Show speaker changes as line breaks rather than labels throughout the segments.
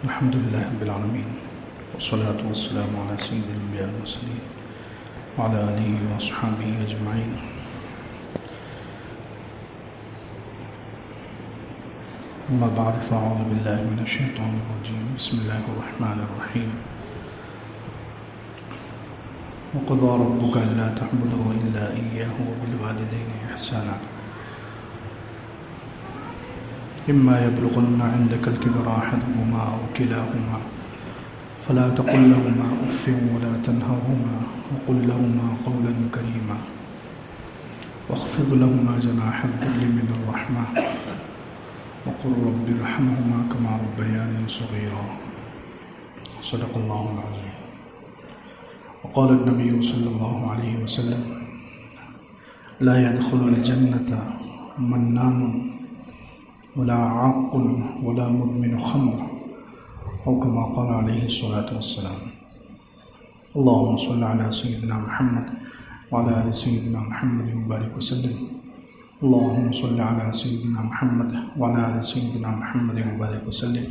الحمد لله رب العالمين والصلاة والسلام على سيد الأنبياء والمرسلين وعلى آله وأصحابه أجمعين. أما بعد فأعوذ بالله من الشيطان الرجيم. بسم الله الرحمن الرحيم. وقضى ربك ألا تعبدوا إلا إياه وبالوالدين إحسانا إما يبلغن عندك الكبر أحدهما أو كلاهما فلا تقل لهما أف ولا تنهرهما وقل لهما قولا كريما واخفض لهما جناح الذل من الرحمة وقل رب ارحمهما كما ربياني صغيرا. صدق الله العظيم. وقال النبي صلى الله عليه وسلم لا يدخل الجنة منان ولا عاق ولا مدمن خمر أو كما قال عليه الصلاة والسلام. اللهم صل على سيدنا محمد وعلى آل سيدنا محمد وبارك وسلم. اللهم صل على سيدنا محمد وعلى آل سيدنا محمد وبارك وسلم.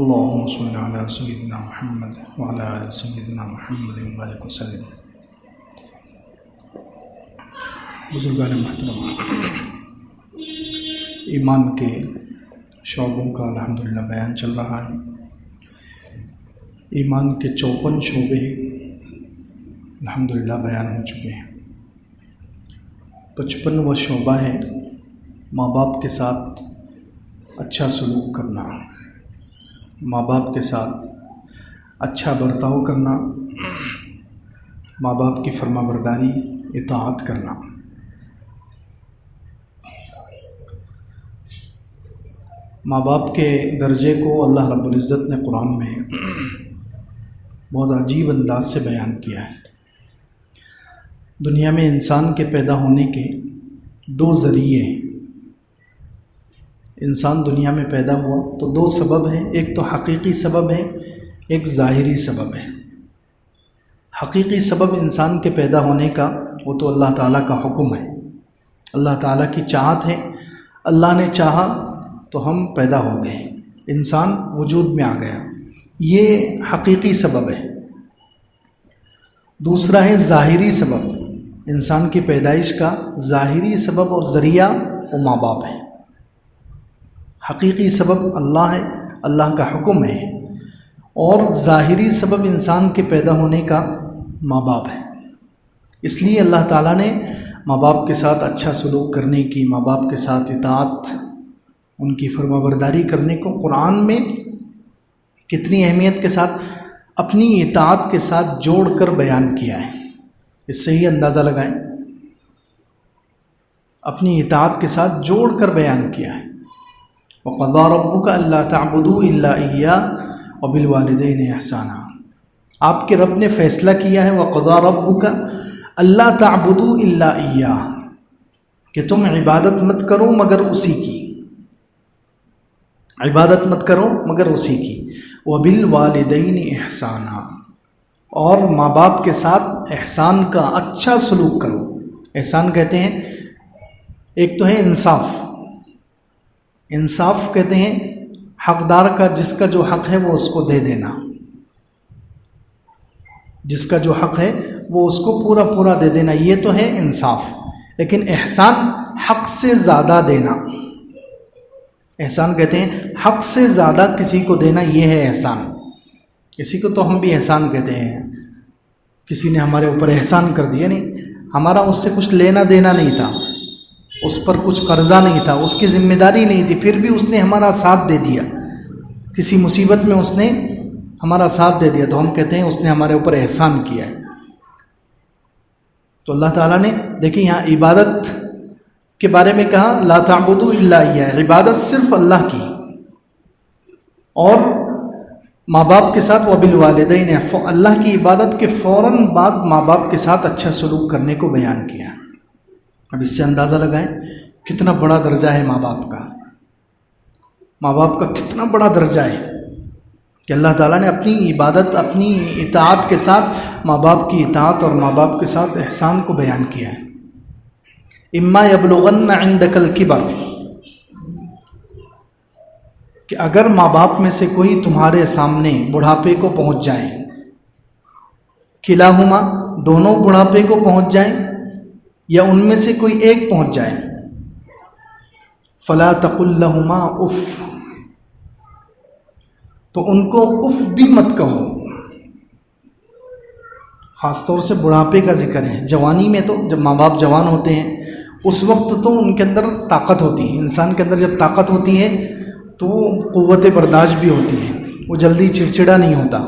اللهم صل على سيدنا محمد وعلى آل سيدنا محمد وبارك وسلم. بزرگان محترم، ایمان کے شعبوں کا الحمدللہ بیان چل رہا ہے. ایمان کے 54 شعبے الحمدللہ بیان ہو چکے ہیں. 55واں شعبہ ہے ماں باپ کے ساتھ اچھا سلوک کرنا، ماں باپ کے ساتھ اچھا برتاؤ کرنا، ماں باپ کی فرما برداری اطاعت کرنا. ماں باپ کے درجے کو اللہ رب العزت نے قرآن میں بہت عجیب انداز سے بیان کیا ہے. دنیا میں انسان کے پیدا ہونے کے 2 ذریعے ہیں. انسان دنیا میں پیدا ہوا تو 2 سبب ہیں، ایک تو حقیقی سبب ہے، ایک ظاہری سبب ہے. حقیقی سبب انسان کے پیدا ہونے کا وہ تو اللہ تعالیٰ کا حکم ہے، اللہ تعالیٰ کی چاہت ہے. اللہ نے چاہا تو ہم پیدا ہو گئے، انسان وجود میں آ گیا، یہ حقیقی سبب ہے. دوسرا ہے ظاہری سبب. انسان کی پیدائش کا ظاہری سبب اور ذریعہ وہ ماں باپ ہے. حقیقی سبب اللہ ہے، اللہ کا حکم ہے، اور ظاہری سبب انسان کے پیدا ہونے کا ماں باپ ہے. اس لیے اللہ تعالیٰ نے ماں باپ کے ساتھ اچھا سلوک کرنے کی، ماں باپ کے ساتھ اطاعت، ان کی فرما برداری کرنے کو قرآن میں کتنی اہمیت کے ساتھ اپنی اطاعت کے ساتھ جوڑ کر بیان کیا ہے. اس سے ہی اندازہ لگائیں، اپنی اطاعت کے ساتھ جوڑ کر بیان کیا ہے. وَقَضَىٰ رَبُّكَ أَلَّا تَعْبُدُوا إِلَّا إِيَّاهُ وَبِالْوَالِدَيْنِ إِحْسَانًا. آپ کے رب نے فیصلہ کیا ہے وَقَضَىٰ رَبُّكَ أَلَّا تَعْبُدُوا إِلَّا إِيَّاهُ کہ تم عبادت مت کرو مگر اسی کی، عبادت مت کرو مگر اسی کی. وَبِالْوَالِدَيْنِ إِحْسَانًا اور ماں باپ کے ساتھ احسان کا اچھا سلوک کرو. احسان کہتے ہیں ایک تو ہے انصاف. انصاف کہتے ہیں حقدار کا، جس کا جو حق ہے وہ اس کو دے دینا، جس کا جو حق ہے وہ اس کو پورا پورا دے دینا، یہ تو ہے انصاف. لیکن احسان حق سے زیادہ دینا. احسان کہتے ہیں حق سے زیادہ کسی کو دینا، یہ ہے احسان. کسی کو تو ہم بھی احسان کہتے ہیں، کسی نے ہمارے اوپر احسان کر دیا، نہیں، ہمارا اس سے کچھ لینا دینا نہیں تھا، اس پر کچھ قرضہ نہیں تھا، اس کی ذمہ داری نہیں تھی، پھر بھی اس نے ہمارا ساتھ دے دیا. کسی مصیبت میں اس نے ہمارا ساتھ دے دیا تو ہم کہتے ہیں اس نے ہمارے اوپر احسان کیا ہے. تو اللہ تعالیٰ نے دیکھیں یہاں عبادت کے بارے میں کہا لا تعبدوا الا اياه، عبادت صرف اللہ کی، اور ماں باپ کے ساتھ وبالوالدین، اللہ کی عبادت کے فوراً بعد ماں باپ کے ساتھ اچھا سلوک کرنے کو بیان کیا. اب اس سے اندازہ لگائیں کتنا بڑا درجہ ہے ماں باپ کا. ماں باپ کا کتنا بڑا درجہ ہے کہ اللہ تعالیٰ نے اپنی عبادت، اپنی اطاعت کے ساتھ ماں باپ کی اطاعت اور ماں باپ کے ساتھ احسان کو بیان کیا ہے. اما یبلغن عندک الکبر، کہ اگر ماں باپ میں سے کوئی تمہارے سامنے بڑھاپے کو پہنچ جائیں، کلاہما دونوں بڑھاپے کو پہنچ جائیں یا ان میں سے کوئی ایک پہنچ جائے، فلا تقل لہما اف، تو ان کو اف بھی مت کہو۔ خاص طور سے بڑھاپے کا ذکر ہے۔ جوانی میں تو جب ماں باپ جوان ہوتے ہیں اس وقت تو ان کے اندر طاقت ہوتی ہے، انسان کے اندر جب طاقت ہوتی ہے تو قوت برداشت بھی ہوتی ہے، وہ جلدی چڑچڑا نہیں ہوتا،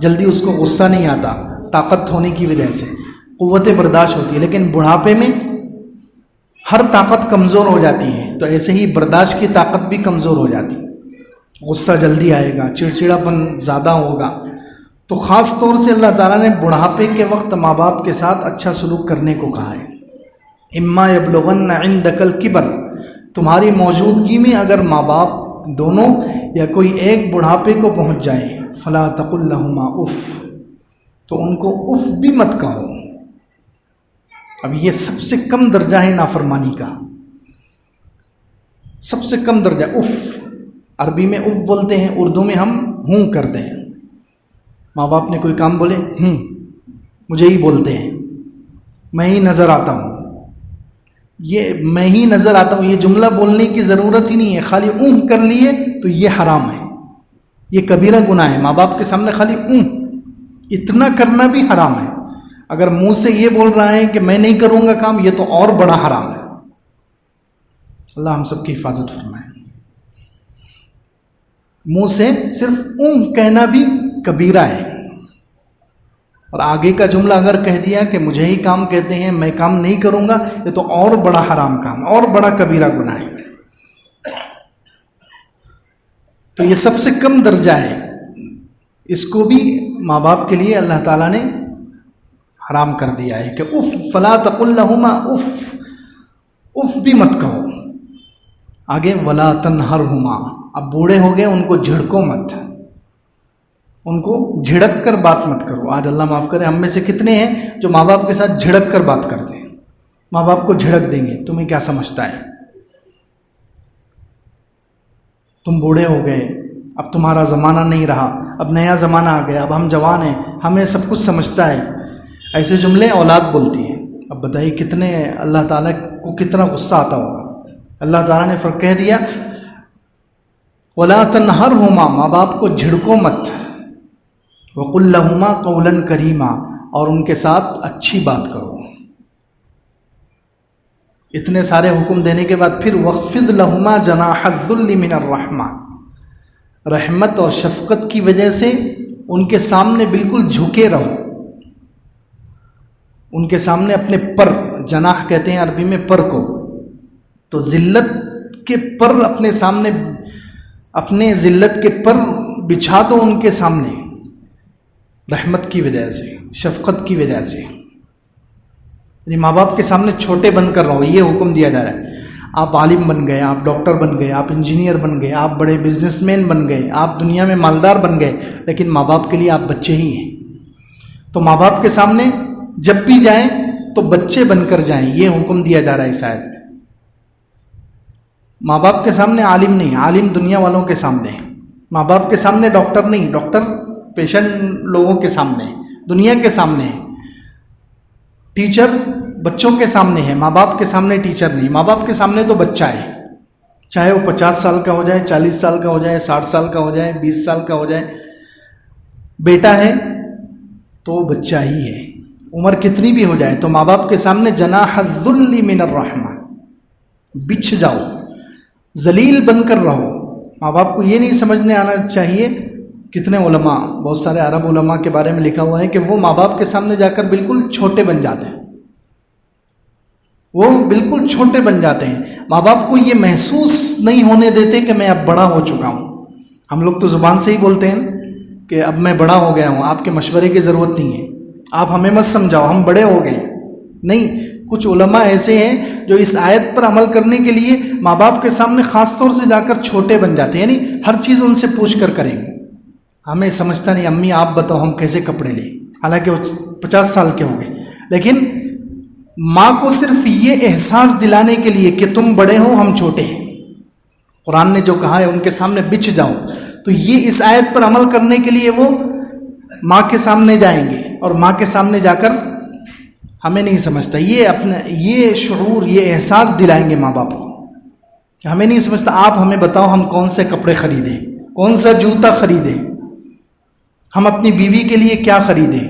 جلدی اس کو غصہ نہیں آتا، طاقت ہونے کی وجہ سے قوت برداشت ہوتی ہے۔ لیکن بڑھاپے میں ہر طاقت کمزور ہو جاتی ہے، تو ایسے ہی برداشت کی طاقت بھی کمزور ہو جاتی، غصہ جلدی آئے گا، چڑچڑاپن زیادہ ہوگا۔ تو خاص طور سے اللہ تعالیٰ نے بڑھاپے کے وقت ماں باپ کے ساتھ اچھا سلوک کرنے کو کہا ہے۔ اما یبلغن عندک الکبر، تمہاری موجودگی میں اگر ماں باپ دونوں یا کوئی ایک بڑھاپے کو پہنچ جائے، فلا تقل لہما اف، تو ان کو اف بھی مت کہو۔ اب یہ سب سے کم درجہ ہے نافرمانی کا، سب سے کم درجہ اف۔ عربی میں اف بولتے ہیں، اردو میں ہم ہوں کرتے ہیں۔ ماں باپ نے کوئی کام بولے مجھے ہی بولتے ہیں، میں ہی نظر آتا ہوں، یہ میں ہی نظر آتا ہوں، یہ جملہ بولنے کی ضرورت ہی نہیں ہے، خالی کر لیے تو یہ حرام ہے، یہ کبیرہ گناہ ہے۔ ماں باپ کے سامنے خالی اتنا کرنا بھی حرام ہے۔ اگر منہ سے یہ بول رہا ہے کہ میں نہیں کروں گا کام، یہ تو اور بڑا حرام ہے۔ اللہ ہم سب کی حفاظت فرمائے۔ منہ سے صرف کہنا بھی کبیرہ ہے، اور آگے کا جملہ اگر کہہ دیا کہ مجھے ہی کام کہتے ہیں، میں کام نہیں کروں گا، یہ تو اور بڑا حرام کام، اور بڑا کبیرہ گناہ ہے۔ تو یہ سب سے کم درجہ ہے، اس کو بھی ماں باپ کے لیے اللہ تعالیٰ نے حرام کر دیا ہے کہ اف، فلا تقل لہما اف بھی مت کہو۔ آگے ولا تنہرہما، اب بوڑھے ہو گئے، ان کو جھڑکو مت، ان کو جھڑک کر بات مت کرو۔ آج اللہ معاف کرے ہم میں سے کتنے ہیں جو ماں باپ کے ساتھ جھڑک کر بات کرتے ہیں؟ ماں باپ کو جھڑک دیں گے، تمہیں کیا سمجھتا ہے، تم بوڑھے ہو گئے، اب تمہارا زمانہ نہیں رہا، اب نیا زمانہ آ گیا، اب ہم جوان ہیں، ہمیں سب کچھ سمجھتا ہے۔ ایسے جملے اولاد بولتی ہے۔ اب بتائیے کتنے اللہ تعالیٰ کو کتنا غصہ آتا ہوگا۔ اللہ تعالیٰ نے فرق کہہ دیا وَلَا تَنْهَرْهُمَا، ماں باپ کو جھڑکو مت، وَقُلْ لَهُمَا قَوْلًا كَرِيمًا، اور ان کے ساتھ اچھی بات کرو۔ اتنے سارے حکم دینے کے بعد پھر وَخْفِضْ لَهُمَا جَنَاحَ الذُّلِّ مِنَ الرَّحْمَةِ، رحمت اور شفقت کی وجہ سے ان کے سامنے بالکل جھکے رہو، ان کے سامنے اپنے پر، جناح کہتے ہیں عربی میں پر کو، تو ذلت کے پر اپنے سامنے، اپنے ذلت کے پر بچھا دو ان کے سامنے، رحمت کی وجہ سے، شفقت کی وجہ سے۔ یعنی ماں باپ کے سامنے چھوٹے بن کر رہو، یہ حکم دیا جا رہا ہے۔ آپ عالم بن گئے، آپ ڈاکٹر بن گئے، آپ انجینئر بن گئے، آپ بڑے بزنس مین بن گئے، آپ دنیا میں مالدار بن گئے، لیکن ماں باپ کے لیے آپ بچے ہی ہیں۔ تو ماں باپ کے سامنے جب بھی جائیں تو بچے بن کر جائیں، یہ حکم دیا جا رہا ہے اس آیت میں۔ ماں باپ کے سامنے عالم نہیں، عالم دنیا والوں کے سامنے، ماں باپ کے سامنے ڈاکٹر نہیں، ڈاکٹر پیشنٹ لوگوں کے سامنے، دنیا کے سامنے ہے۔ ٹیچر بچوں کے سامنے ہے، ماں باپ کے سامنے ٹیچر نہیں۔ ماں باپ کے سامنے تو بچہ ہے، چاہے وہ 50 سال کا ہو جائے، 40 سال کا ہو جائے، 60 سال کا ہو جائے، 20 سال کا ہو جائے، بیٹا ہے تو بچہ ہی ہے، عمر کتنی بھی ہو جائے۔ تو ماں باپ کے سامنے جناح الذل من الرحمہ، بچھ جاؤ، ذلیل بن کر رہو۔ ماں باپ کو یہ نہیں سمجھنے آنا چاہیے، کتنے علماء، بہت سارے عرب علماء کے بارے میں لکھا ہوا ہے کہ وہ ماں باپ کے سامنے جا کر بالکل چھوٹے بن جاتے ہیں، وہ بالکل چھوٹے بن جاتے ہیں۔ ماں باپ کو یہ محسوس نہیں ہونے دیتے کہ میں اب بڑا ہو چکا ہوں۔ ہم لوگ تو زبان سے ہی بولتے ہیں کہ اب میں بڑا ہو گیا ہوں، آپ کے مشورے کی ضرورت نہیں ہے، آپ ہمیں مت سمجھاؤ، ہم بڑے ہو گئے۔ نہیں، کچھ علماء ایسے ہیں جو اس آیت پر عمل کرنے کے لیے ماں باپ کے سامنے خاص طور سے جا کر چھوٹے بن جاتے ہیں، یعنی ہر چیز ان سے پوچھ کر کریں گے۔ ہمیں سمجھتا نہیں، امی آپ بتاؤ ہم کیسے کپڑے لیں، حالانکہ وہ 50 سال کے ہو گئے، لیکن ماں کو صرف یہ احساس دلانے کے لیے کہ تم بڑے ہو ہم چھوٹے ہیں، قرآن نے جو کہا ہے ان کے سامنے بچھ جاؤ. تو یہ اس آیت پر عمل کرنے کے لیے وہ ماں کے سامنے جائیں گے اور ماں کے سامنے جا کر ہمیں نہیں سمجھتا. یہ شعور، یہ احساس دلائیں گے ماں باپ کو کہ ہمیں نہیں سمجھتا، آپ ہمیں بتاؤ ہم کون سے کپڑے خریدیں، کون سا جوتا خریدیں، ہم اپنی بیوی کے لیے کیا خریدیں،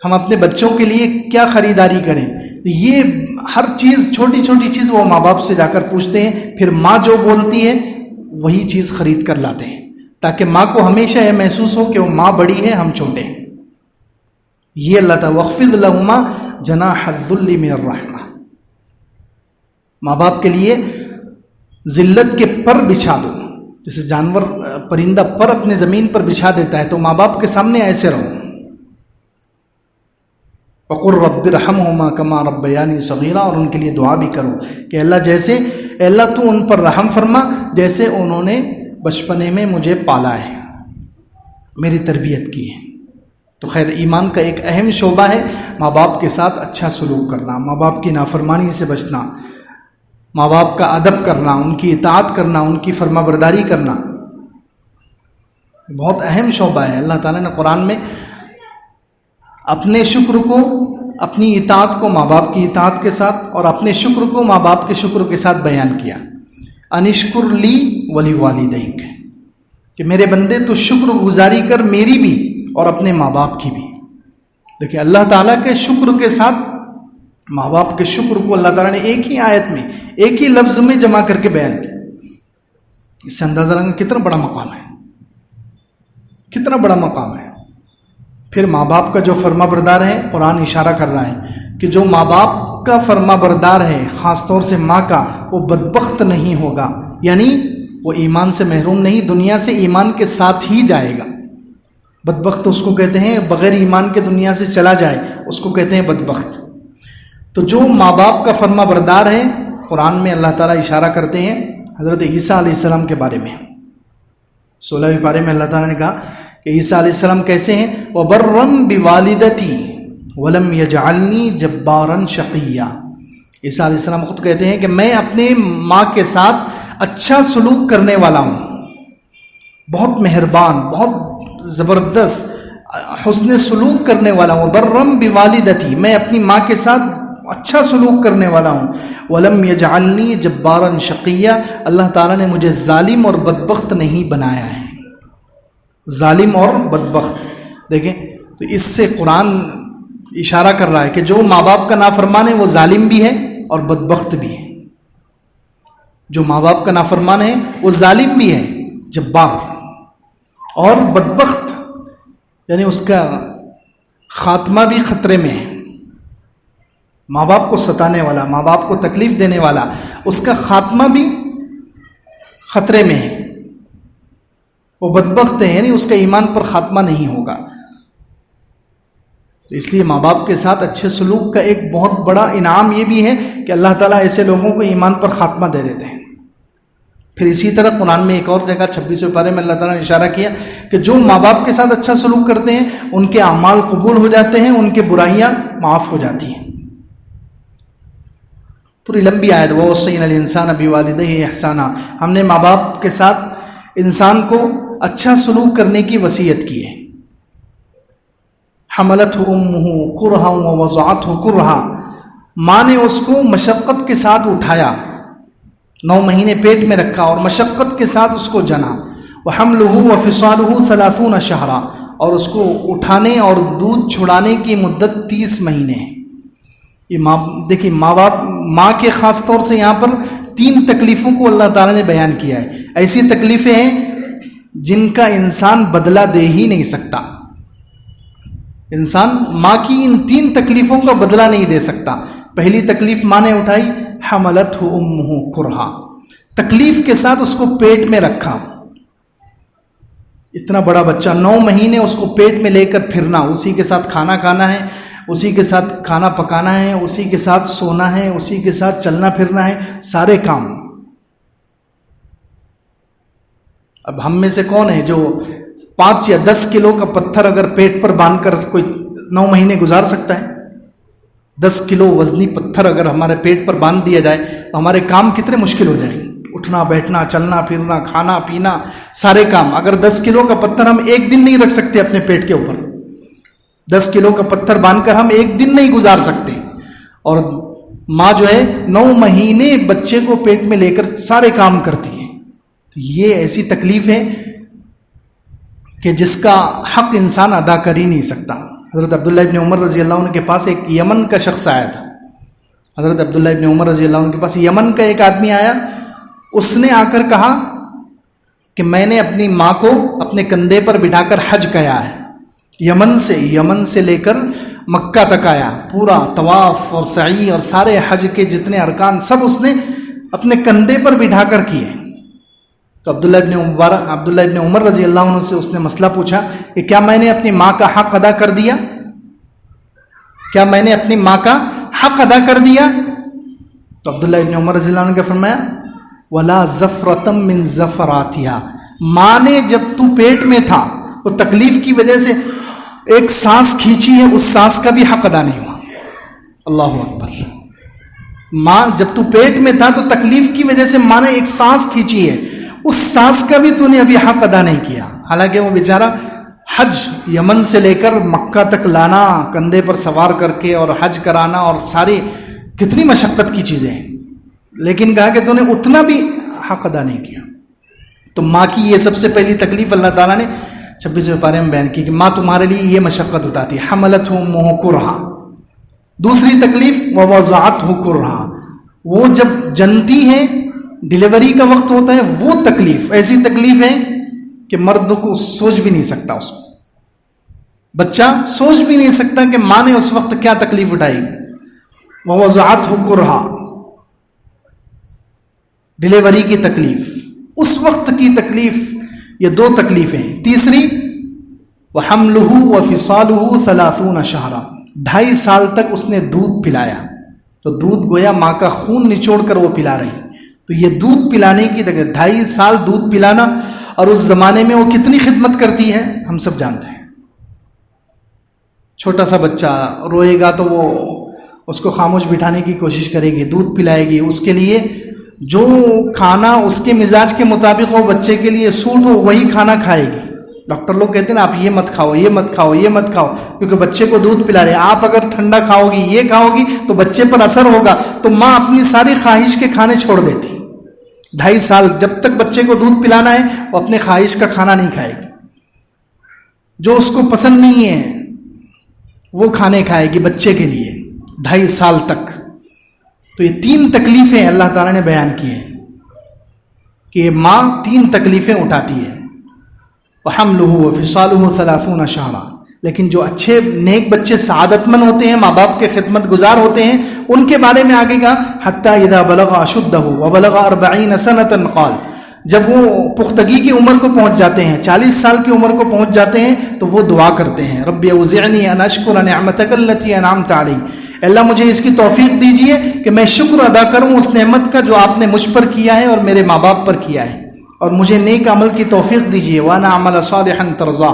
ہم اپنے بچوں کے لیے کیا خریداری کریں. تو یہ ہر چیز، چھوٹی چھوٹی چیز وہ ماں باپ سے جا کر پوچھتے ہیں. پھر ماں جو بولتی ہے وہی چیز خرید کر لاتے ہیں تاکہ ماں کو ہمیشہ یہ محسوس ہو کہ وہ ماں بڑی ہے، ہم چھوٹے ہیں. یہ اللہ تعالیٰ وَخْفِضْ لَهُمَا جَنَاحَ الذُّلِّ مِنَ الرَّحْمَةِ، ماں باپ کے لیے ذلت کے پر بچھا دو. جیسے جانور پرندہ پر اپنے زمین پر بچھا دیتا ہے، تو ماں باپ کے سامنے ایسے رہو. وَقُلْ رَبِّ ارْحَمْهُمَا كَمَا رَبَّيَانِي صَغِيرًا، اور ان کے لیے دعا بھی کرو کہ اللہ تو ان پر رحم فرما جیسے انہوں نے بچپنے میں مجھے پالا ہے، میری تربیت کی ہے. تو خیر، ایمان کا ایک اہم شعبہ ہے ماں باپ کے ساتھ اچھا سلوک کرنا، ماں باپ کی نافرمانی سے بچنا، ماں باپ کا ادب کرنا، ان کی اطاعت کرنا، ان کی فرما برداری کرنا. بہت اہم شعبہ ہے. اللہ تعالیٰ نے قرآن میں اپنے شکر کو، اپنی اطاعت کو ماں باپ کی اطاعت کے ساتھ، اور اپنے شکر کو ماں باپ کے شکر کے ساتھ بیان کیا. انشکر لی ولی والدیک، کہ میرے بندے تو شکر گزاری کر، میری بھی اور اپنے ماں باپ کی بھی. دیکھیں اللہ تعالیٰ کے شکر کے ساتھ ماں باپ کے شکر کو اللہ تعالیٰ نے ایک ہی آیت میں، ایک ہی لفظ میں جمع کر کے بیان کیا. اس سے اندازہ لگا کتنا بڑا مقام ہے، کتنا بڑا مقام ہے. پھر ماں باپ کا جو فرما بردار ہے، قرآن اشارہ کر رہا ہے کہ جو ماں باپ کا فرما بردار ہے، خاص طور سے ماں کا، وہ بدبخت نہیں ہوگا. یعنی وہ ایمان سے محروم نہیں، دنیا سے ایمان کے ساتھ ہی جائے گا. بدبخت اس کو کہتے ہیں بغیر ایمان کے دنیا سے چلا جائے، اس کو کہتے ہیں بدبخت. تو جو ماں باپ کا فرما بردار ہے، قرآن میں اللہ تعالیٰ اشارہ کرتے ہیں حضرت عیسیٰ علیہ السلام کے بارے میں. 16ویں پارے میں اللہ تعالیٰ نے کہا کہ عیسیٰ علیہ السلام کیسے ہیں، وَبَرًّا بِوَالِدَتِي وَلَمْ يَجْعَلْنِي جَبَّارًا شَقِيًّا. عیسیٰ علیہ السلام خود کہتے ہیں کہ میں اپنے ماں کے ساتھ اچھا سلوک کرنے والا ہوں، بہت مہربان، بہت زبردست حسن سلوک کرنے والا ہوں. وَبَرًّا بِوَالِدَتِي، میں اپنی ماں کے ساتھ اچھا سلوک کرنے والا ہوں. وَلَمْ يَجْعَلْنِي جَبَّارًا شَقِيًّا، اللہ تعالیٰ نے مجھے ظالم اور بدبخت نہیں بنایا ہے. ظالم اور بدبخت، دیکھیں تو اس سے قرآن اشارہ کر رہا ہے کہ جو ماں باپ کا نافرمان ہے وہ ظالم بھی ہے اور بدبخت بھی ہے. جو ماں باپ کا نافرمان ہے وہ ظالم بھی ہے، جبار اور بدبخت، یعنی اس کا خاتمہ بھی خطرے میں ہے. ماں باپ کو ستانے والا، ماں باپ کو تکلیف دینے والا، اس کا خاتمہ بھی خطرے میں ہے، وہ بدبخت ہے، یعنی اس کا ایمان پر خاتمہ نہیں ہوگا. تو اس لیے ماں باپ کے ساتھ اچھے سلوک کا ایک بہت بڑا انعام یہ بھی ہے کہ اللہ تعالیٰ ایسے لوگوں کو ایمان پر خاتمہ دے دیتے ہیں. پھر اسی طرح قرآن میں ایک اور جگہ 26ویں پارے میں اللہ تعالیٰ نے اشارہ کیا کہ جو ماں باپ کے ساتھ اچھا سلوک کرتے ہیں ان کے اعمال قبول ہو جاتے ہیں، ان کے برائیاں معاف ہو جاتی ہیں. پوری لمبی آیت، وَوَصَّيْنَا الْإِنسَانَ بِوَالِدَيْهِ إِحْسَانًا، ہم نے ماں باپ کے ساتھ انسان کو اچھا سلوک کرنے کی وصیت کی ہے. حَمَلَتْهُ أُمُّهُ كُرْهًا وَوَضَعَتْهُ كُرْهًا، ماں نے اس کو مشقت کے ساتھ اٹھایا، 9 مہینے پیٹ میں رکھا اور مشقت کے ساتھ اس کو جنا. وَحَمْلُهُ وَفِصَالُهُ 30 شهرًا، اور اس کو اٹھانے اور دودھ چھڑانے کی مدت 30 مہینے ہے. یہ دیکھیے ماں باپ، ماں کے خاص طور سے یہاں پر 3 تکلیفوں کو اللہ تعالیٰ نے بیان کیا ہے. ایسی تکلیفیں ہیں جن کا انسان بدلہ دے ہی نہیں سکتا. انسان ماں کی ان 3 تکلیفوں کا بدلہ نہیں دے سکتا. پہلی تکلیف ماں نے اٹھائی، حملتہ امہ کرہا، تکلیف کے ساتھ اس کو پیٹ میں رکھا. اتنا بڑا بچہ 9 مہینے اس کو پیٹ میں لے کر پھرنا، اسی کے ساتھ کھانا کھانا ہے، اسی کے ساتھ کھانا پکانا ہے، اسی کے ساتھ سونا ہے، اسی کے ساتھ چلنا پھرنا ہے، سارے کام. اب ہم میں سے کون ہے جو 5 یا 10 کلو کا پتھر اگر پیٹ پر باندھ کر کوئی 9 مہینے گزار سکتا ہے؟ 10 کلو وزنی پتھر اگر ہمارے پیٹ پر باندھ دیا جائے تو ہمارے کام کتنے مشکل ہو جائیں گے. اٹھنا بیٹھنا چلنا پھرنا کھانا پینا سارے کام. اگر 10 کلو کا پتھر ہم ایک دن نہیں رکھ سکتے اپنے پیٹ کے اوپر, 10 کلو کا پتھر باندھ کر ہم ایک دن نہیں گزار سکتے. اور ماں جو ہے 9 مہینے بچے کو پیٹ میں لے کر سارے کام کرتی ہے. یہ ایسی تکلیف ہے کہ جس کا حق انسان ادا کر ہی نہیں سکتا. حضرت عبداللہ ابن عمر رضی اللہ عنہ کے پاس ایک یمن کا شخص آیا تھا. حضرت عبداللہ ابن عمر رضی اللہ عنہ کے پاس یمن کا ایک آدمی آیا. اس نے آ کر کہا کہ میں نے اپنی ماں کو اپنے کندھے پر بٹھا کر حج کیا ہے. یمن سے لے کر مکہ تک آیا, پورا طواف اور سعی اور سارے حج کے جتنے ارکان سب اس نے اپنے کندھے پر بٹھا کر کیے. تو عبداللہ ابن عمر رضی اللہ عنہ سے اس نے مسئلہ پوچھا کہ کیا میں نے اپنی ماں کا حق ادا کر دیا؟ کیا میں نے اپنی ماں کا حق ادا کر دیا؟ تو عبداللہ ابن عمر رضی اللہ عنہ نے فرمایا وَلَا زَفْرَةً مِّن زَفْرَاتِهَا, ماں نے جب تو پیٹ میں تھا وہ تکلیف کی وجہ سے ایک سانس کھینچی ہے, اس سانس کا بھی حق ادا نہیں ہوا. اللہ اکبر. ماں جب تو پیٹ میں تھا تو تکلیف کی وجہ سے ماں نے ایک سانس کھینچی ہے, اس سانس کا بھی تو نے ابھی حق ادا نہیں کیا. حالانکہ وہ بیچارہ حج یمن سے لے کر مکہ تک لانا, کندھے پر سوار کر کے اور حج کرانا اور ساری کتنی مشقت کی چیزیں ہیں, لیکن کہا کہ تو نے اتنا بھی حق ادا نہیں کیا. تو ماں کی یہ سب سے پہلی تکلیف اللہ تعالیٰ نے 26ویں پارے میں بیان کی کہ ماں تمہارے لیے یہ مشقت اٹھاتی ہے. حملتہ امہ کرہا. دوسری تکلیف ووضعتہ کرہا, وہ جب جنتی ہے ڈیلیوری کا وقت ہوتا ہے, وہ تکلیف ایسی تکلیف ہے کہ مرد کو سوچ بھی نہیں سکتا, اس کو بچہ سوچ بھی نہیں سکتا کہ ماں نے اس وقت کیا تکلیف اٹھائی. ووضعتہ کرہا, ڈیلیوری کی تکلیف, اس وقت کی تکلیف. یہ 2 تکلیفیں. تیسری وحملہ وفصالہ 30 شہرا, 2.5 سال تک اس نے دودھ پلایا. تو دودھ گویا ماں کا خون نچوڑ کر وہ پلا رہی. تو یہ دودھ پلانے کی 2.5 سال دودھ پلانا, اور اس زمانے میں وہ کتنی خدمت کرتی ہے ہم سب جانتے ہیں. چھوٹا سا بچہ روئے گا تو وہ اس کو خاموش بٹھانے کی کوشش کرے گی, دودھ پلائے گی, اس کے لیے جو کھانا اس کے مزاج کے مطابق ہو, بچے کے لیے سوٹ ہو, وہی کھانا کھائے گی. ڈاکٹر لوگ کہتے ہیں نا آپ یہ مت کھاؤ, یہ مت کھاؤ, یہ مت کھاؤ, کیونکہ بچے کو دودھ پلا رہے. آپ اگر ٹھنڈا کھاؤ گی, یہ کھاؤ گی تو بچے پر اثر ہوگا. تو ماں اپنی ساری خواہش کے کھانے چھوڑ دیتی. 2.5 سال جب تک بچے کو دودھ پلانا ہے وہ اپنے خواہش کا کھانا نہیں کھائے گی, جو اس کو پسند نہیں ہے وہ کھانے کھائے گی بچے کے لیے 2.5 سال تک. تو یہ 3 تکلیفیں اللہ تعالیٰ نے بیان کی ہیں کہ ماں 3 تکلیفیں اٹھاتی ہے. وحملہ وفصالہ 30 شہرا. لیکن جو اچھے نیک بچے سعادت مند ہوتے ہیں, ماں باپ کے خدمت گزار ہوتے ہیں, ان کے بارے میں آگے کہا حتی اذا بلغ اشدہ وبلغ 40 سنة قال, جب وہ پختگی کی عمر کو پہنچ جاتے ہیں, 40 سال کی عمر کو پہنچ جاتے ہیں, تو وہ دعا کرتے ہیں رب اوزعنی ان اشکر نعمتک التی انعمت علی, اللہ مجھے اس کی توفیق دیجئے کہ میں شکر ادا کروں اس نعمت کا جو آپ نے مجھ پر کیا ہے اور میرے ماں باپ پر کیا ہے, اور مجھے نیک عمل کی توفیق دیجئے. وانا اعمل صالحا ترضا,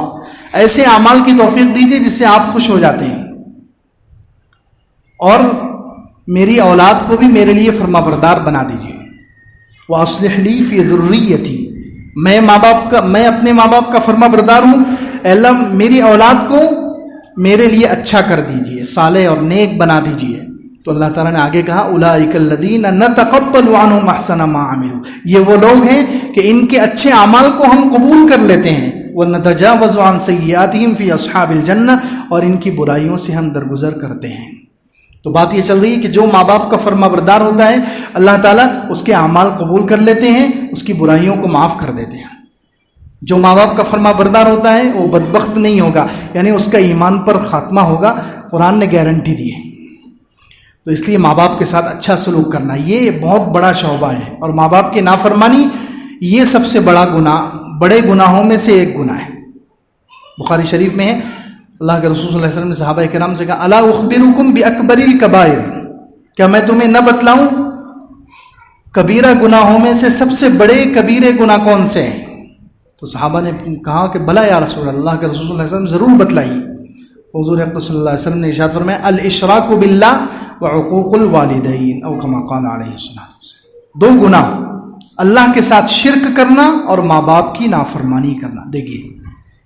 ایسے اعمال کی توفیق دیجئے جس سے آپ خوش ہو جاتے ہیں, اور میری اولاد کو بھی میرے لیے فرما بردار بنا دیجئے. واصلح لی فی ذریتی, میں اپنے ماں باپ کا فرما بردار ہوں, اللہ میری اولاد کو میرے لیے اچھا کر دیجئے, صالح اور نیک بنا دیجئے. تو اللہ تعالیٰ نے آگے کہا اولئک الذین نتقبل عنہم احسن ما عملوا, یہ وہ لوگ ہیں کہ ان کے اچھے اعمال کو ہم قبول کر لیتے ہیں. ونتجاوز عن سیئاتہم فی اصحاب الجنہ, اور ان کی برائیوں سے ہم درگزر کرتے ہیں. تو بات یہ چل رہی ہے کہ جو ماں باپ کا فرما بردار ہوتا ہے اللہ تعالیٰ اس کے اعمال قبول کر لیتے ہیں, اس کی برائیوں کو معاف کر دیتے ہیں. جو ماں باپ کا فرما بردار ہوتا ہے وہ بدبخت نہیں ہوگا, یعنی اس کا ایمان پر خاتمہ ہوگا, قرآن نے گارنٹی دی ہے. تو اس لیے ماں باپ کے ساتھ اچھا سلوک کرنا یہ بہت بڑا شعبہ ہے, اور ماں باپ کی نافرمانی یہ سب سے بڑے گناہوں میں سے ایک گناہ ہے. بخاری شریف میں ہے, اللہ کے رسول صلی اللہ علیہ وسلم نے صحابہ کرام سے کہا الا اخبرکم باکبر الکبائر, کیا میں تمہیں نہ بتلاؤں کبیرہ گناہوں میں سے سب سے بڑے کبیرے گناہ کون سے ہیں؟ تو صحابہ نے کہا کہ بلا یا رسول اللہ کے رسول صلی اللہ علیہ وسلم ضرور بتلائیے. حضور اقدس صلی اللہ علیہ وسلم نے ارشاد فرمایا الاشراک باللہ وعقوق الوالدین او کما قال علیہ الصلوۃ والسلام, 2 گناہ اللہ کے ساتھ شرک کرنا اور ماں باپ کی نافرمانی کرنا. دیکھیے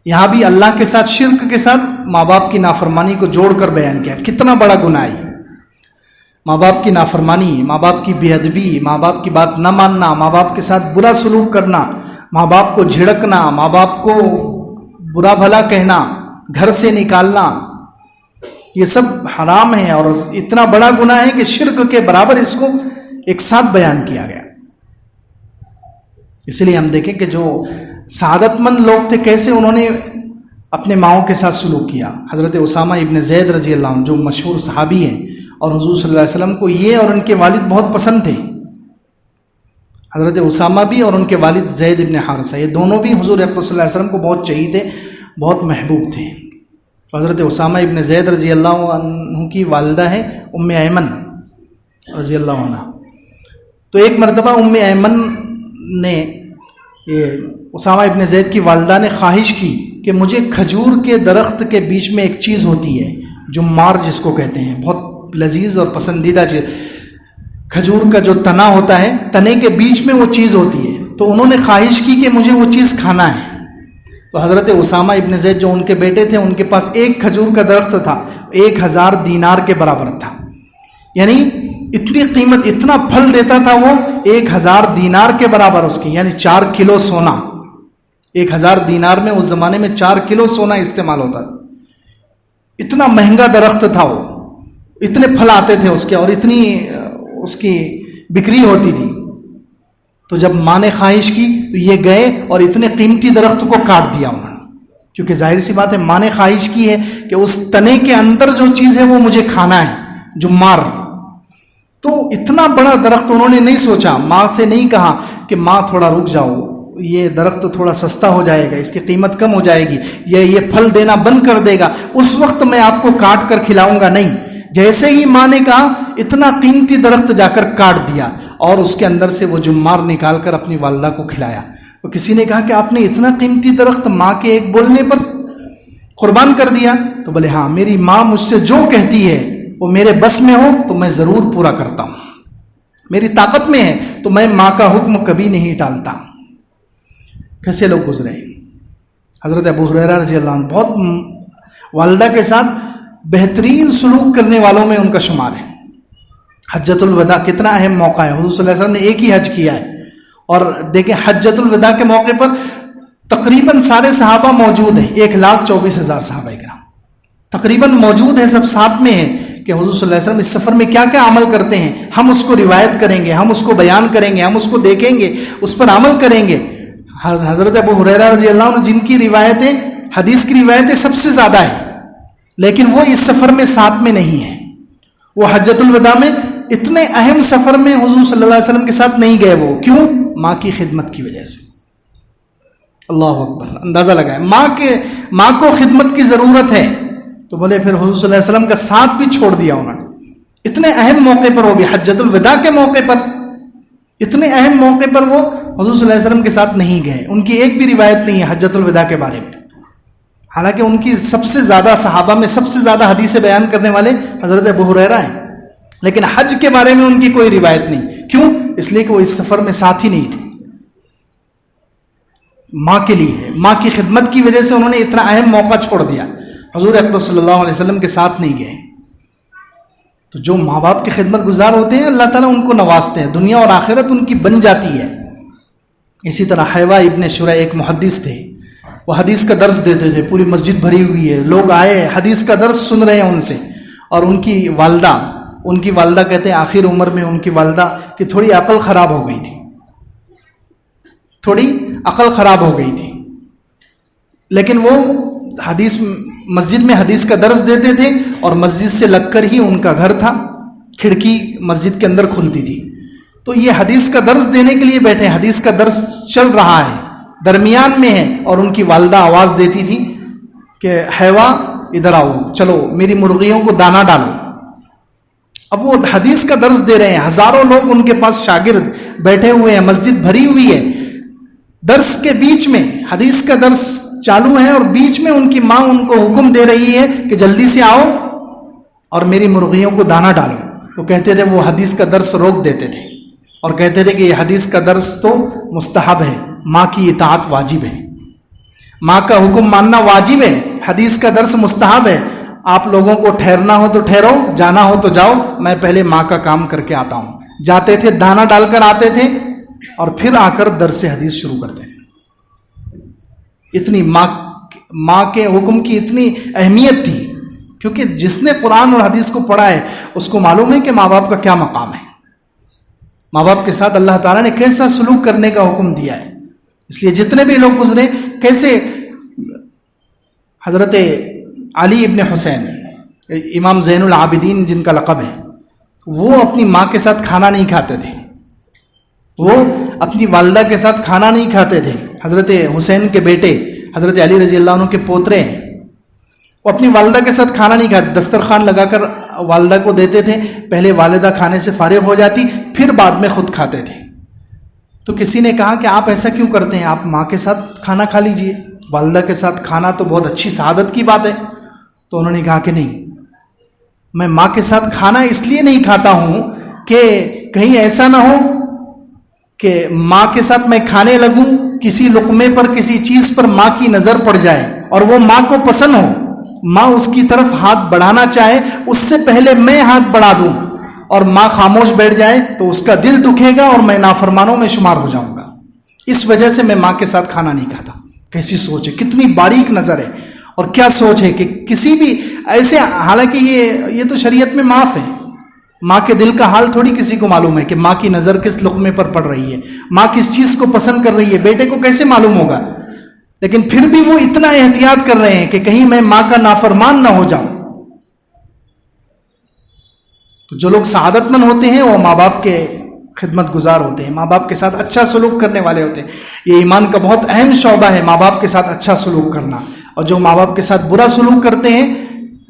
یہاں بھی اللہ کے ساتھ شرک کے ساتھ ماں باپ کی نافرمانی کو جوڑ کر بیان کیا. کتنا بڑا گناہ ہے ماں باپ کی نافرمانی، ماں باپ کی بے ادبی، ماں باپ کی بات نہ ماننا، ماں باپ کے ساتھ برا سلوک کرنا، ماں باپ کو جھڑکنا، ماں باپ کو برا بھلا کہنا، گھر سے نکالنا، یہ سب حرام ہے اور اتنا بڑا گناہ ہے کہ شرک کے برابر اس کو ایک ساتھ بیان کیا گیا. اس لیے ہم دیکھیں کہ جو سعادت مند لوگ تھے کیسے انہوں نے اپنے ماؤں کے ساتھ سلوک کیا. حضرت اسامہ ابن زید رضی اللہ عنہ جو مشہور صحابی ہیں اور حضور صلی اللہ علیہ وسلم کو یہ اور ان کے والد بہت پسند تھے. حضرت اسامہ بھی اور ان کے والد زید ابن حارثہ، یہ دونوں بھی حضور اقدس صلی اللہ علیہ وسلم کو بہت چاہیے تھے، بہت محبوب تھے. حضرت اسامہ ابن زید رضی اللہ عنہ کی والدہ ہے ام ایمن رضی اللہ عنہ. تو ایک مرتبہ ام ایمن نے اسامہ ابن زید کی والدہ نے خواہش کی کہ مجھے کھجور کے درخت کے بیچ میں ایک چیز ہوتی ہے جمار جس کو کہتے ہیں، بہت لذیذ اور پسندیدہ چیز، کھجور کا جو تنا ہوتا ہے تنے کے بیچ میں وہ چیز ہوتی ہے. تو انہوں نے خواہش کی کہ مجھے وہ چیز کھانا ہے. تو حضرت اسامہ ابن زید جو ان کے بیٹے تھے ان کے پاس ایک کھجور کا درخت تھا، 1000 دینار کے برابر تھا. یعنی اتنی قیمت، اتنا پھل دیتا تھا وہ 1000 دینار کے برابر اس کی، یعنی 4 کلو سونا. 1000 دینار میں اس زمانے میں 4 کلو سونا استعمال ہوتا تھا. اتنا مہنگا درخت تھا وہ، اتنے پھل آتے تھے اس کے اور اتنی اس کی بکری ہوتی تھی. تو جب ماں نے خواہش کی تو یہ گئے اور اتنے قیمتی درخت کو کاٹ دیا انہوں نے، کیونکہ ظاہر سی بات ہے ماں نے خواہش کی ہے کہ اس تنے کے اندر جو چیز ہے وہ مجھے کھانا ہے، جمار. تو اتنا بڑا درخت انہوں نے نہیں سوچا، ماں سے نہیں کہا کہ ماں تھوڑا رک جاؤ، یہ درخت تھوڑا سستا ہو جائے گا، اس کی قیمت کم ہو جائے گی، یہ پھل دینا بند کر دے گا، اس وقت میں آپ کو کاٹ کر کھلاؤں گا. نہیں، جیسے ہی ماں نے کہا اتنا قیمتی درخت جا کر کاٹ دیا اور اس کے اندر سے وہ جمار نکال کر اپنی والدہ کو کھلایا. تو کسی نے کہا کہ آپ نے اتنا قیمتی درخت ماں کے ایک بولنے پر قربان کر دیا. تو بولے ہاں، میری ماں مجھ سے جو کہتی ہے وہ میرے بس میں ہو تو میں ضرور پورا کرتا ہوں، میری طاقت میں ہے تو میں ماں کا حکم کبھی نہیں ٹالتا. کیسے لوگ گزرے. حضرت ابو ہریرہ رضی اللہ عنہ بہت والدہ کے ساتھ بہترین سلوک کرنے والوں میں ان کا شمار ہے. حجۃ الوداع کتنا اہم موقع ہے، حضور صلی اللہ علیہ وسلم نے ایک ہی حج کیا ہے اور دیکھیں حجۃ الوداع کے موقع پر تقریباً سارے صحابہ موجود ہیں، 1,24,000 صحابہ کرام تقریباً موجود ہیں، سب ساتھ میں ہیں کہ حضور صلی اللہ علیہ وسلم اس سفر میں کیا کیا عمل کرتے ہیں، ہم اس کو روایت کریں گے، ہم اس کو بیان کریں گے، ہم اس کو دیکھیں گے، اس پر عمل کریں گے. حضرت ابو ہریرہ رضی اللہ عنہ جن کی روایتیں، حدیث کی روایتیں سب سے زیادہ ہیں، لیکن وہ اس سفر میں ساتھ میں نہیں ہیں. وہ حجۃ الوداع میں اتنے اہم سفر میں حضور صلی اللہ علیہ وسلم کے ساتھ نہیں گئے. وہ کیوں؟ ماں کی خدمت کی وجہ سے. اللہ اکبر. اندازہ لگائیں، ماں کو خدمت کی ضرورت ہے تو بولے پھر حضور صلی اللہ علیہ وسلم کا ساتھ بھی چھوڑ دیا انہوں نے. اتنے اہم موقع پر، وہ بھی حجۃ الوداع کے موقع پر، اتنے اہم موقع پر وہ حضور صلی اللہ علیہ وسلم کے ساتھ نہیں گئے. ان کی ایک بھی روایت نہیں ہے حجۃ الوداع کے بارے میں، حالانکہ ان کی سب سے زیادہ صحابہ میں سب سے زیادہ حدیثیں بیان کرنے والے حضرت ابو ہریرہ ہیں، لیکن حج کے بارے میں ان کی کوئی روایت نہیں. کیوں؟ اس لیے کہ وہ اس سفر میں ساتھ ہی نہیں تھے. ماں کے لیے، ماں کی خدمت کی وجہ سے انہوں نے اتنا اہم موقع چھوڑ دیا، حضور اقدس صلی اللہ علیہ وسلم کے ساتھ نہیں گئے. تو جو ماں باپ کی خدمت گزار ہوتے ہیں اللہ تعالیٰ ان کو نوازتے ہیں، دنیا اور آخرت ان کی بن جاتی ہے. اسی طرح حیوہ ابن شریح ایک محدث تھے، وہ حدیث کا درس دیتے تھے، پوری مسجد بھری ہوئی ہے، لوگ آئے حدیث کا درس سن رہے ہیں ان سے. اور ان کی والدہ کہتے ہیں آخر عمر میں ان کی والدہ کی تھوڑی عقل خراب ہو گئی تھی، لیکن وہ مسجد میں حدیث کا درس دیتے تھے اور مسجد سے لگ کر ہی ان کا گھر تھا، کھڑکی مسجد کے اندر کھلتی تھی. تو یہ حدیث کا درس دینے کے لیے بیٹھے، حدیث کا درس چل رہا ہے، درمیان میں ہے، اور ان کی والدہ آواز دیتی تھی کہ حیوہ ادھر آؤ، چلو میری مرغیوں کو دانہ ڈالو. اب وہ حدیث کا درس دے رہے ہیں، ہزاروں لوگ ان کے پاس شاگرد بیٹھے ہوئے ہیں، مسجد بھری ہوئی ہے. درس کے بیچ میں حدیث کا درس چالو ہے اور بیچ میں ان کی ماں ان کو حکم دے رہی ہے کہ جلدی سے آؤ اور میری مرغیوں کو دانہ ڈالو. تو کہتے تھے وہ حدیث کا درس روک دیتے تھے اور کہتے تھے کہ یہ حدیث کا درس تو مستحب ہے، ماں کی اطاعت واجب ہے، ماں کا حکم ماننا واجب ہے، حدیث کا درس مستحب ہے. آپ لوگوں کو ٹھہرنا ہو تو ٹھہرو، جانا ہو تو جاؤ، میں پہلے ماں کا کام کر کے آتا ہوں. جاتے تھے، دانا ڈال کر آتے تھے اور پھر آ کر درس حدیث شروع کرتے تھے. اتنی ماں کے حکم کی اتنی اہمیت تھی، کیونکہ جس نے قرآن اور حدیث کو پڑھا ہے اس کو معلوم ہے کہ ماں باپ کا کیا مقام ہے، ماں باپ کے ساتھ اللہ تعالیٰ نے کیسا سلوک کرنے کا حکم دیا ہے. اس لیے جتنے بھی لوگ گزرے، کیسے حضرت علی ابن حسین امام زین العابدین جن کا لقب ہے، وہ اپنی ماں کے ساتھ کھانا نہیں کھاتے تھے، وہ اپنی والدہ کے ساتھ کھانا نہیں کھاتے تھے. حضرت حسین کے بیٹے حضرت علی رضی اللہ عنہ کے پوترے ہیں، وہ اپنی والدہ کے ساتھ کھانا نہیں کھاتے، دسترخوان لگا کر والدہ کو دیتے تھے، پہلے والدہ کھانے سے فارغ ہو جاتی، پھر بعد میں خود کھاتے تھے. تو کسی نے کہا کہ آپ ایسا کیوں کرتے ہیں، آپ ماں کے ساتھ کھانا کھا لیجئے، والدہ کے ساتھ کھانا تو بہت اچھی سعادت کی بات ہے. تو انہوں نے کہا کہ نہیں، میں ماں کے ساتھ کھانا اس لیے نہیں کھاتا ہوں کہ کہیں ایسا نہ ہو کہ ماں کے ساتھ میں کھانے لگوں، کسی لقمے پر کسی چیز پر ماں کی نظر پڑ جائے اور وہ ماں کو پسند ہو، ماں اس کی طرف ہاتھ بڑھانا چاہے، اس سے پہلے میں ہاتھ بڑھا دوں اور ماں خاموش بیٹھ جائے تو اس کا دل دکھے گا اور میں نافرمانوں میں شمار ہو جاؤں گا. اس وجہ سے میں ماں کے ساتھ کھانا نہیں کھاتا. کیسی سوچ ہے، کتنی باریک نظر ہے، اور کیا سوچ ہے کہ کسی بھی ایسے، حالانکہ یہ تو شریعت میں معاف ہے، ماں کے دل کا حال تھوڑی کسی کو معلوم ہے کہ ماں کی نظر کس لقمے پر پڑ رہی ہے، ماں کس چیز کو پسند کر رہی ہے، بیٹے کو کیسے معلوم ہوگا. لیکن پھر بھی وہ اتنا احتیاط کر رہے ہیں کہ کہیں میں ماں کا نافرمان نہ ہو جاؤں. تو جو لوگ سعادت مند ہوتے ہیں وہ ماں باپ کے خدمت گزار ہوتے ہیں، ماں باپ کے ساتھ اچھا سلوک کرنے والے ہوتے ہیں. یہ ایمان کا بہت اہم شعبہ ہے، ماں باپ کے ساتھ اچھا سلوک کرنا. اور جو ماں باپ کے ساتھ برا سلوک کرتے ہیں،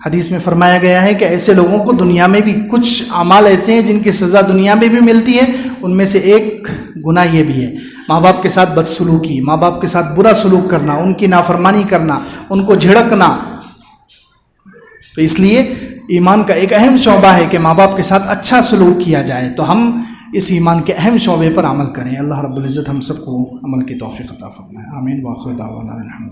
حدیث میں فرمایا گیا ہے کہ ایسے لوگوں کو دنیا میں بھی کچھ اعمال ایسے ہیں جن کی سزا دنیا میں بھی ملتی ہے. ان میں سے ایک گناہ یہ بھی ہے، ماں باپ کے ساتھ بدسلوکی، ماں باپ کے ساتھ برا سلوک کرنا، ان کی نافرمانی کرنا، ان کو جھڑکنا. تو اس لیے ایمان کا ایک اہم شعبہ ہے کہ ماں باپ کے ساتھ اچھا سلوک کیا جائے. تو ہم اس ایمان کے اہم شعبے پر عمل کریں. اللہ رب العزت ہم سب کو عمل کی توفیق عطا فرمائے. آمین. وآخر دعوانا الحمد